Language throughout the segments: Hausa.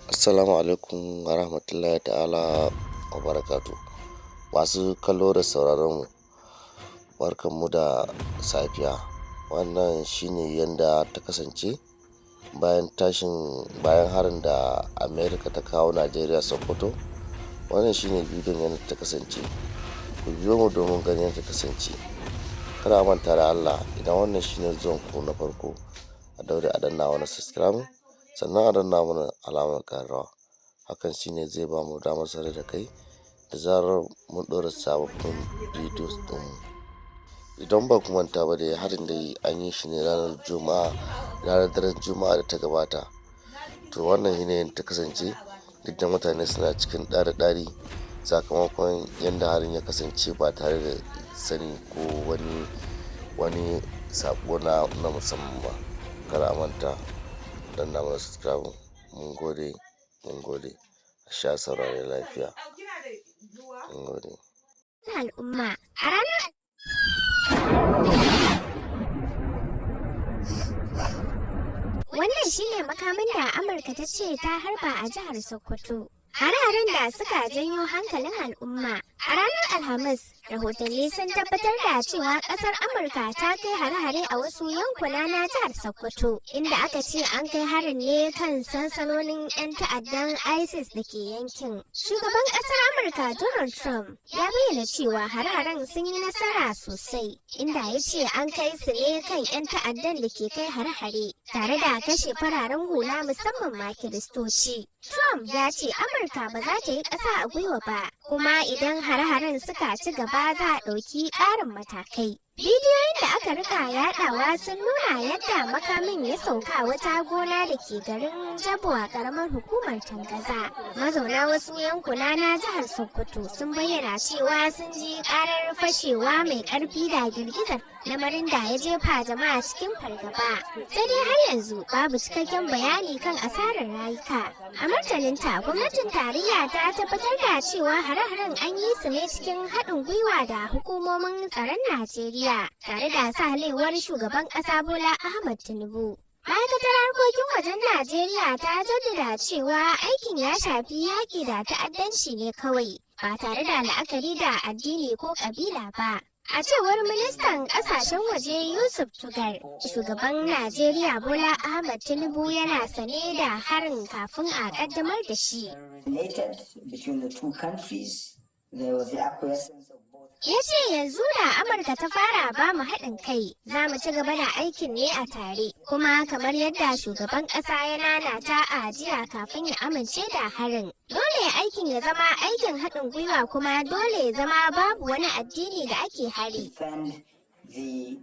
Assalamu alaikum wa rahmatullahi ta'ala wa barakatu. Masu kallo da sauraron mu, barkanmu da safiya. Wannan shine yanda ta kasance bayan harin da America ta kawo Najeriya Sokoto. Wannan shine bidiyon yanda ta kasance. Ku biyo mu domin ganin yadda ta kasance. Kada a manta da Allah, idan wannan shine zuwan ku na farko, a daure a danna wani subscribe, sannan a danna mana alamar ƙararrawa. Hakan shine zai ba mu damar sanar da kai da zarar mun ɗora sababbin videos ɗin mu. Idan ba ku manta ba dai, harin dai an yi shi ne ranar daren Juma'a da ta gabata. To wannan yanayin ta kasance, duk da mutane suna cikin ɗari-ɗari sakamakon yadda harin ya kasance ba tare da sani ko wani sako na musamman ba. Kada a manta danna mana subscribe. Mun gode a sha saurare lafiya. Mun gode. Al'umma a ranar wannan shine makamin da Amurka ta ce ta harba a jihar Sokoto. Hare-haren da suka janyo hankalin al'umma a ranar Alhamis, rahotanni sun tabbatar da cewa kasar Amurka ta kai hare-hare a wasu yankuna na jihar Sokoto, inda aka ce an kai harin ne kan sansanonin 'yan ta'addan ISIS da ke yankin. Shugaban kasar Amurka Donald Trump ya bayyana cewa hare-haren sun yi nasara sosai, inda ya ce an kai su ne kan 'yan ta'addan da ke kai hare-hare tare da kashe fararen hula musamman ma Kiristoci. Trump ya ce Amurka ba za ta yi ƙasa a gwiwa ba, kuma idan hare-haren suka ci gaba za a ɗauki ƙarin matakai. Bidiyoyin da aka rika yaɗawa sun nuna yadda makamin ya sauka wata gona da ke garin Jabo a ƙaramar hukumar Tangaza. Mazauna wasu yankuna na jihar Sokoto sun bayyana cewa sun ji ƙarar fashewa mai ƙarfi da girgizar, lamarin da ya jefa jama'a cikin fargaba. Sai dai har yanzu babu cikakken bayani kan asarar rayuka. A martaninta, gwamnatin tarayya ta tabbatar da cewa hare-haren an yi su ne cikin haɗin gwiwa da hukumomin tsaron Najeriya, tare da sahalewar shugaban ƙasa Bola Ahmed Tinubu. Ma'aikatar harkokin wajen Najeriya ta jaddada cewa aikin ya shafi yaƙi da ta'addanci ne kawai, ba tare da la'akari da addini ko ƙabila ba. A cewar ministan ƙasashen waje Yusuf Tugar, shugaban Najeriya Bola Ahmed Tinubu yana sane da harin kafin a ƙaddamar da shi. Ya ce yanzu da Amurka ta fara ba mu haɗin kai, za mu ci gaba da aikin ne a tare, kuma kamar yadda shugaban ƙasa ya nanata a jiya kafin ya amince da harin. Dole aikin ya zama aikin haɗin gwiwa, kuma dole ya zama babu wani addini da ake hari. Sai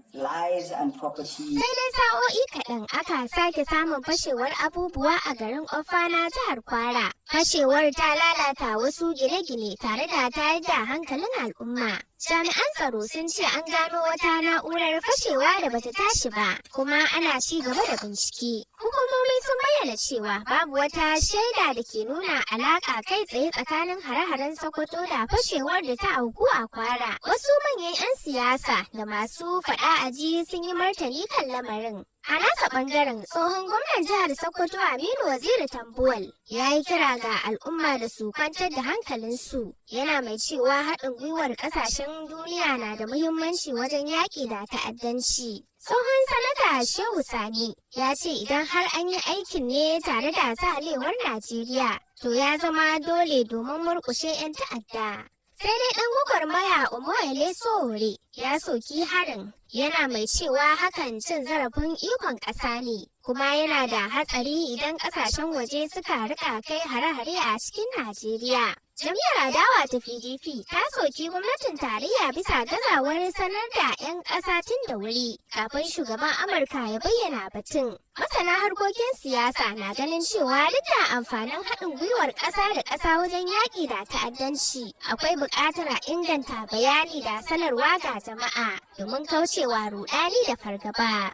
dai sa'o'i kaɗan aka sake samun fashewar abubuwa a garin Ofa na jihar Kwara. Fashewar ta lalata wasu gine-gine tare da tayar da hankalin al'umma. Jami'an tsaro sun ce an gano wata na'urar fashewa da bata tashi ba, kuma ana ci gaba da bincike. Hukumomi sun bayyana cewa babu wata shaida da ke nuna alaƙa kai tsaye tsakanin hare-haren Sokoto da fashewar da ta auku a Kwara. Wasu manyan 'yan siyasa da masu faɗa aji sun yi martani kan lamarin. A nasa ɓangaren, tsohon gwamnan jihar Sokoto Aminu Waziri Tambuwal ya yi kira ga al'umma da su kwantar da hankalinsu, yana mai cewa haɗin gwiwar ƙasashen duniya na da muhimmanci wajen yaƙi da ta'addanci. Tsohon sanata Shehu Sani ya ce idan har an yi aikin ne tare da sahalewar Najeriya, to ya zama dole domin murƙushe 'yan ta'adda. Sai dai ɗan gwagwarmaya Omoyele Sowore ya soki harin, yana mai cewa hakan cin zarafin ikon ƙasa ne, kuma yana da hatsari idan ƙasashen waje suka rika kai hare-hare a cikin Najeriya. Jam'iyyar adawa ta PDP ta soki gwamnatin tarayya bisa gazawar sanar da 'yan ƙasa tun da wuri kafin shugaban Amurka ya bayyana batun. Masana harkokin siyasa na ganin cewa duk da amfanin haɗin gwiwar ƙasa da ƙasa wajen yaƙi da ta'addanci, akwai buƙatar a inganta bayani da sanarwa ga jama'a domin kaucewa ruɗani da fargaba.